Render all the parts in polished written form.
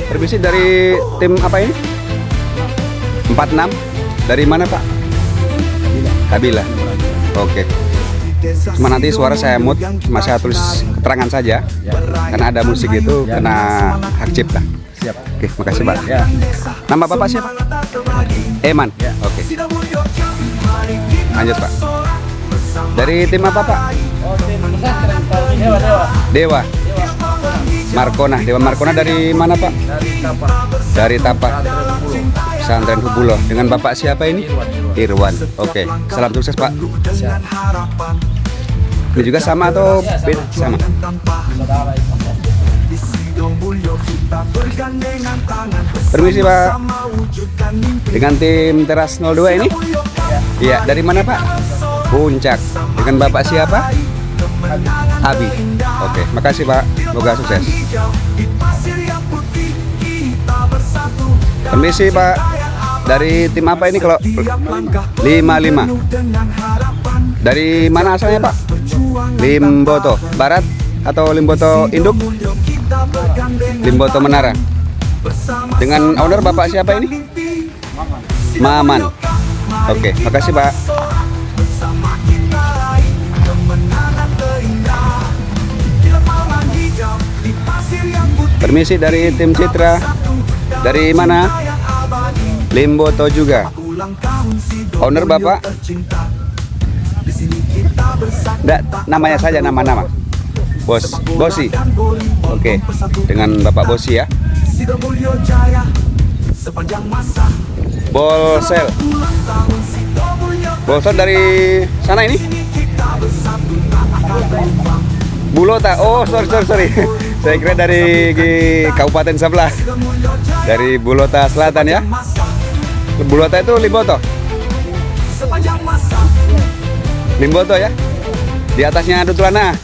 Permisi, dari tim apa ini? 46. Dari mana Pak? Kabila. Oke. Cuma nanti suara saya mute, cuma saya tulis keterangan saja. Karena ada musik itu kena hak cipta. Siap. Oke, makasih Pak. Ya. Nama Bapak siapa? Eman. Oke. Lanjut Pak. Dari tim apa Pak? Oh, tim pesantren Dewa. Dewa. Markona. Dewa Markona dari mana Pak? Dari Tapak. Dari Tapak. Pesantren Hubuloh. Dengan Bapak siapa ini? Irwan. Oke. Salam sukses Pak. Ini juga sama atau beda? Sama. Saudara itu. Permisi Pak. Dengan tim Teras 02 ini? Iya. Dari mana Pak? Puncak. Dengan Bapak siapa? Abi. Oke. Makasih Pak. Semoga sukses. Permisi Pak. Dari tim apa ini kalau 55? Dari mana asalnya Pak? Limboto Barat atau Limboto Induk? Limboto Menara. Dengan owner Bapak siapa ini? Maman. Oke, makasih Pak. Permisi, dari tim Citra. Dari mana? Limboto juga. Owner Bapak? Enggak, namanya saja, nama-nama. Bosi. Oke, dengan Bapak Bosi ya. Bolsel. Bolsel dari sana ini? Bulota. Oh, sorry. Saya kira dari kabupaten sebelah. Dari Bulota Selatan ya. Bulota itu Limboto. Limboto ya. Di atasnya Dutulana.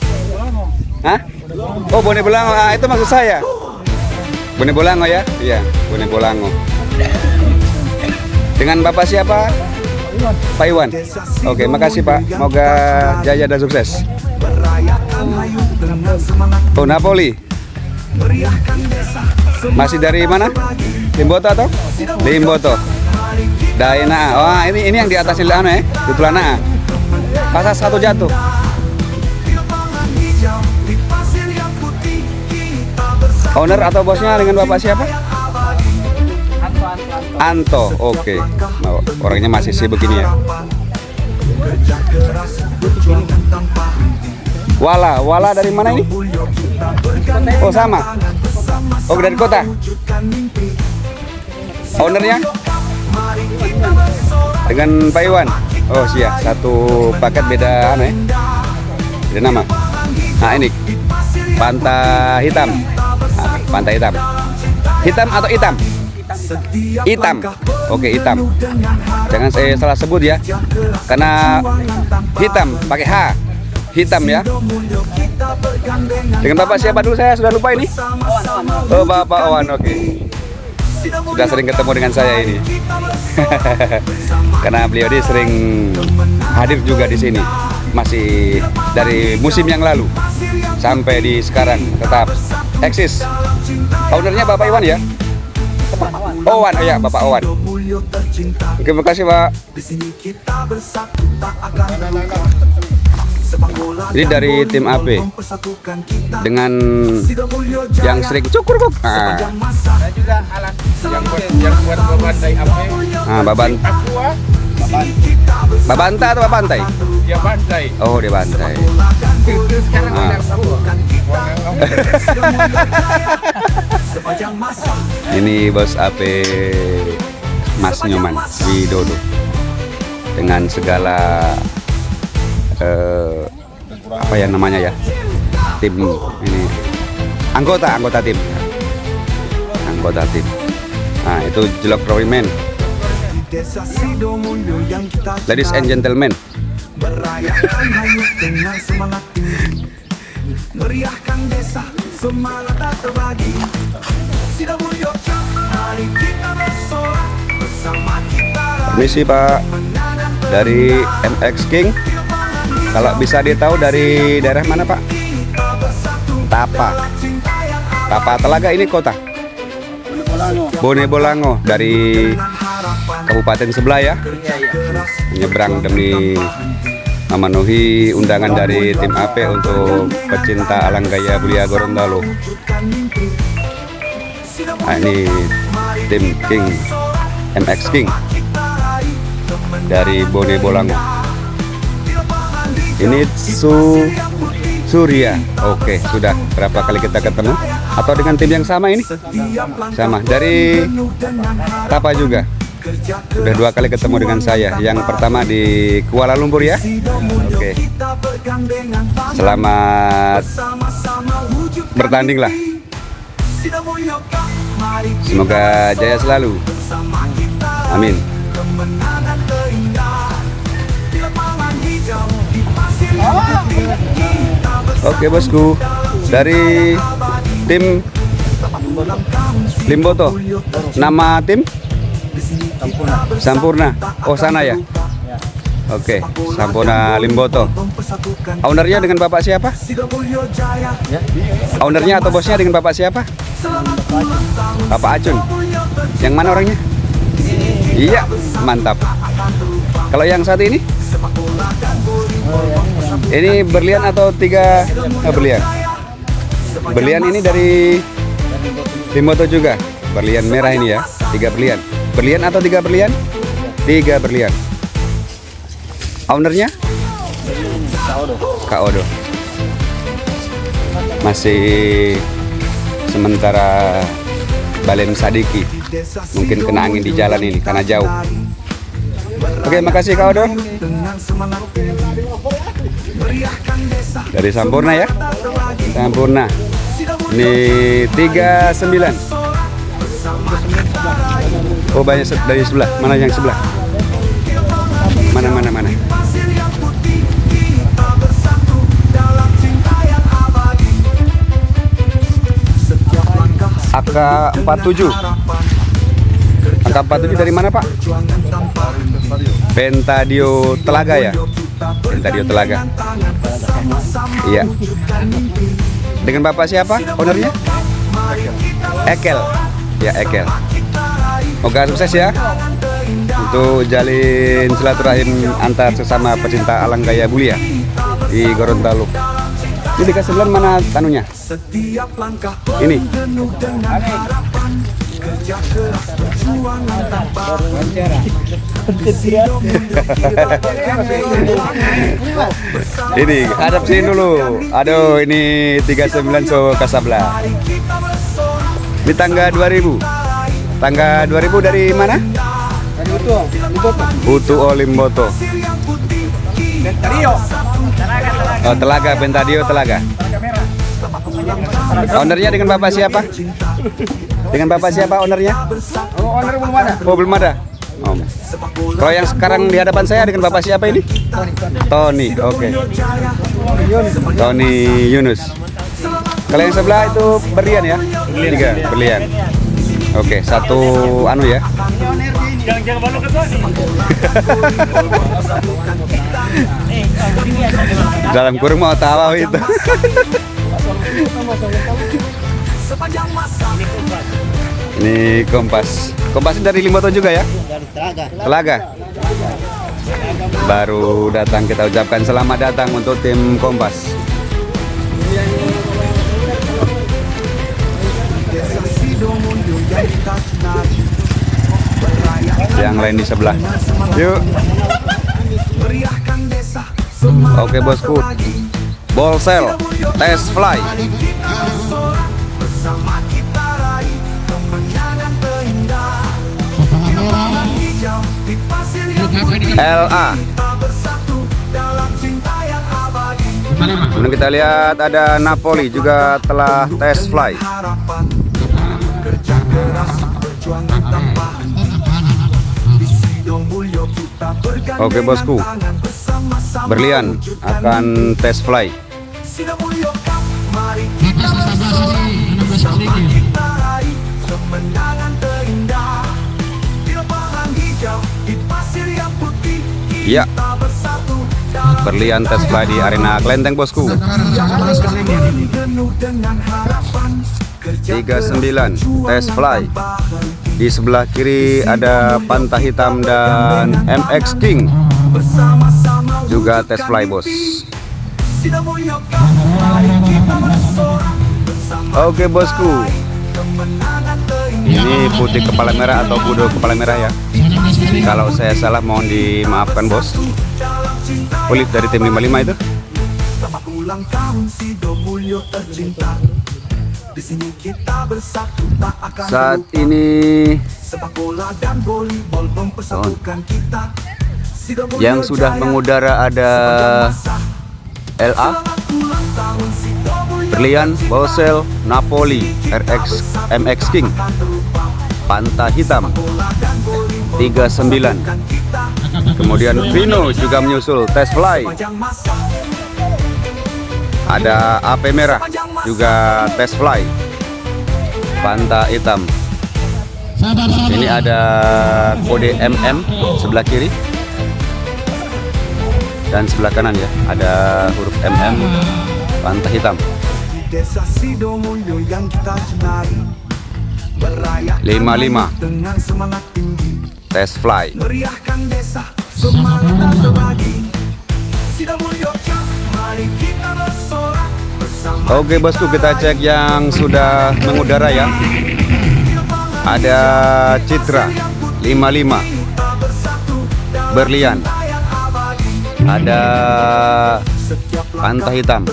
Hah? Oh, Bone Bolango. Ah, itu maksud saya. Bone Bolango ya? Iya, Bone Bolango. Dengan Bapak siapa? Pak Iwan. Oke, makasih Pak. Semoga jaya dan sukses. Oh, Napoli. Masih dari mana? Limboto atau? Limboto. Daena. Wah, ini yang di atasnya ya? Dutulana. Pasar satu jatuh. Owner atau bosnya dengan Bapak siapa? Anto. Oke. Orangnya masih sibuk ini ya. Wala dari mana ini? Oh, sama. Oh, dari kota. Ownernya? Dengan Pak Iwan. Oh, siap. Satu paket beda ya. Beda nama. Nah, ini Pantai Hitam. Pantai Hitam. Hitam atau hitam? Hitam. Oke, hitam. Jangan saya salah sebut ya. Karena hitam pakai H. Hitam ya. Dengan Bapak siapa dulu, saya sudah lupa ini. Oh, Bapak Owan. Oke. Sudah sering ketemu dengan saya ini. Karena beliau ini sering hadir juga di sini. Masih dari musim yang lalu sampai di sekarang tetap eksis. Ownernya Bapak Iwan ya? Owan, oh ya, Bapak Owan. Oke, terima kasih Pak. Ini dari tim AP dengan yang sering cukur kok. Saya juga alat yang buat babantai AP. Nah, Babanta atau Babantai? Dia bantai. Oh, dia bantai. Itu sekarang Ah. Ini bos AP Mas Nyoman Widodo dengan segala apa ya namanya ya, tim ini anggota tim. Nah, itu Jelok Royman. Ladies and gentlemen, meriahkan desa, semangat tak terbagi. Permisi Pak, dari MX King. Kalau bisa ditahu dari daerah mana Pak? Tapa Telaga ini kota. Bone Bolango dari kabupaten sebelah ya. Menyeberang demi memenuhi undangan dari tim AP untuk pecinta alang gaya Bulia Gorontalo. Nah, ini tim King MX King dari Bone Bolango. Ini Surya. Oke, sudah berapa kali kita ketemu? Atau dengan tim yang sama ini? Sama. Dari Tapa juga. Sudah 2 kali ketemu dengan saya. Yang pertama di Kuala Lumpur ya. Oke. Selamat bertanding lah. Semoga jaya selalu. Amin. Oke bosku, dari tim Limboto, nama tim Sampurna. Oh sana ya. Oke, Sampurna Limboto. Ownernya dengan bapak siapa? Ownernya atau bosnya dengan bapak siapa? Bapak Acun. Yang mana orangnya? Iya, mantap. Kalau yang satu ini? Ini berlian atau 3 berlian? Berlian ini dari Limboto juga. Berlian merah ini ya, 3 berlian. Berlian atau 3 berlian? 3 berlian. Ownernya? Kak Odo. Masih sementara Balen Sadiki. Mungkin kena angin di jalan ini karena jauh. Oke, makasih Kak Odo. Dari Sampurna ya. Sampurna. Ini 39. Oh banyak dari sebelah. Mana yang sebelah? Mana. AK-47. AK-47 dari mana Pak? Pentadio Telaga ya. Pentadio Telaga. Iya. Dengan bapak siapa? Ownernya? Ekel. Ya Ekel. Semoga sukses ya untuk jalin silaturahim antar sesama pecinta alang gaya Bulia di Gorontalo. Ini di ke-9 mana tanunya? Ini. Ini hadap sini dulu. Aduh, ini 39 so Kasabla. Di tangga 2000. Tangga 2000 dari mana? Dari Limboto. Utu Limboto. Oh, Telaga, Pentadio Telaga. Ownernya dengan bapak siapa? Dengan bapak siapa ownernya? Oh, owner belum ada. Oh, belum ada. Oh. Kalau yang sekarang di hadapan saya dengan bapak siapa ini? Tony. Oke. Tony Yunus. Kalau yang sebelah itu berlian ya? 3 berlian. Oke, satu anu ya. Jangan balok ke Tony. Dalam kurung mau tawa itu. Ini Kompas. Kompas ini dari Limboto juga ya? Telaga. Baru datang, kita ucapkan selamat datang untuk tim Kompas. Yang lain di sebelah. Yuk. Oke bosku. Bolsel test fly. LA. Kemudian kita lihat ada Napoli juga telah test fly. Oke bosku, berlian akan test fly. Ya, berlian test fly di arena Klenteng bosku. 39 Test Fly. Di sebelah kiri ada Pantah Hitam dan MX King, juga Test Fly bos. Oke bosku, ini putih kepala merah atau kudo kepala merah ya. Kalau saya salah mohon dimaafkan bos. Kulit dari tim 55 itu. Saat ini yang sudah mengudara ada LA, Berlian, Bosel, Napoli, RX, MX King, Pantah Hitam 39. Kemudian Vino juga menyusul Test Fly. Ada AP merah juga Test Fly, Pantah Hitam. Ini ada kode MM sebelah kiri dan sebelah kanan ya, ada huruf MM, Pantah Hitam. 55 Test Fly. Oke bosku, kita cek yang sudah mengudara ya. Ada Citra 55, Berlian, ada Pantah Hitam.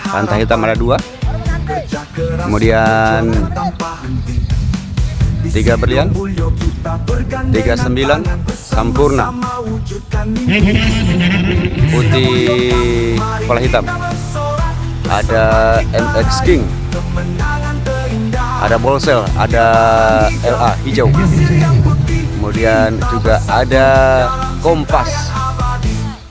Pantah Hitam ada 2. Kemudian 3 Berlian, 39 Sampurna, putih kepala hitam. Ada MX King, ada Bolsel, ada LA hijau. Kemudian juga ada Kompas.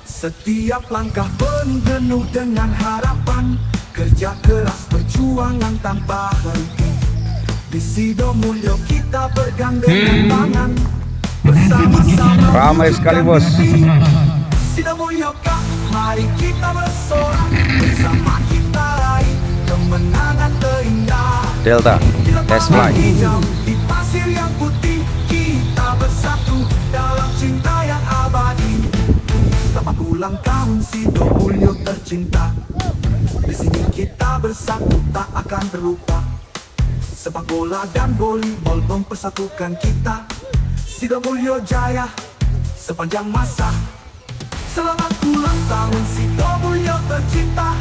Setiap langkah penuh dengan harapan, kerja keras perjuangan tanpa henti. Di Sidomulyo kita bergandengan tangan, bersama-sama. Ramai sekali bos. Sidomulyo Kak, mari kita bersorak, bersama kita raih kemenangan terindah. Delta Test Fly. Di pasir yang putih kita bersatu dalam cinta yang abadi. Tepat ulang tahun Sidomulyo tercinta, di sini kita bersatu tak akan terlupa. Sepak bola dan volleyball mempersatukan kita. Sidomulyo jaya sepanjang masa. Selamat ulang tahun Sidomulyo tercinta,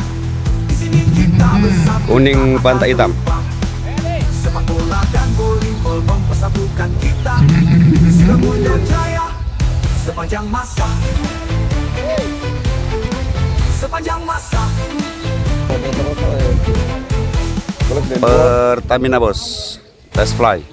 di sini kita bersatu. Kuning Pantah Hitam. Sepak bola dan volleyball mempersatukan kita. Sidomulyo jaya sepanjang masa. Sepanjang masa. Pertamina bos, Test Fly.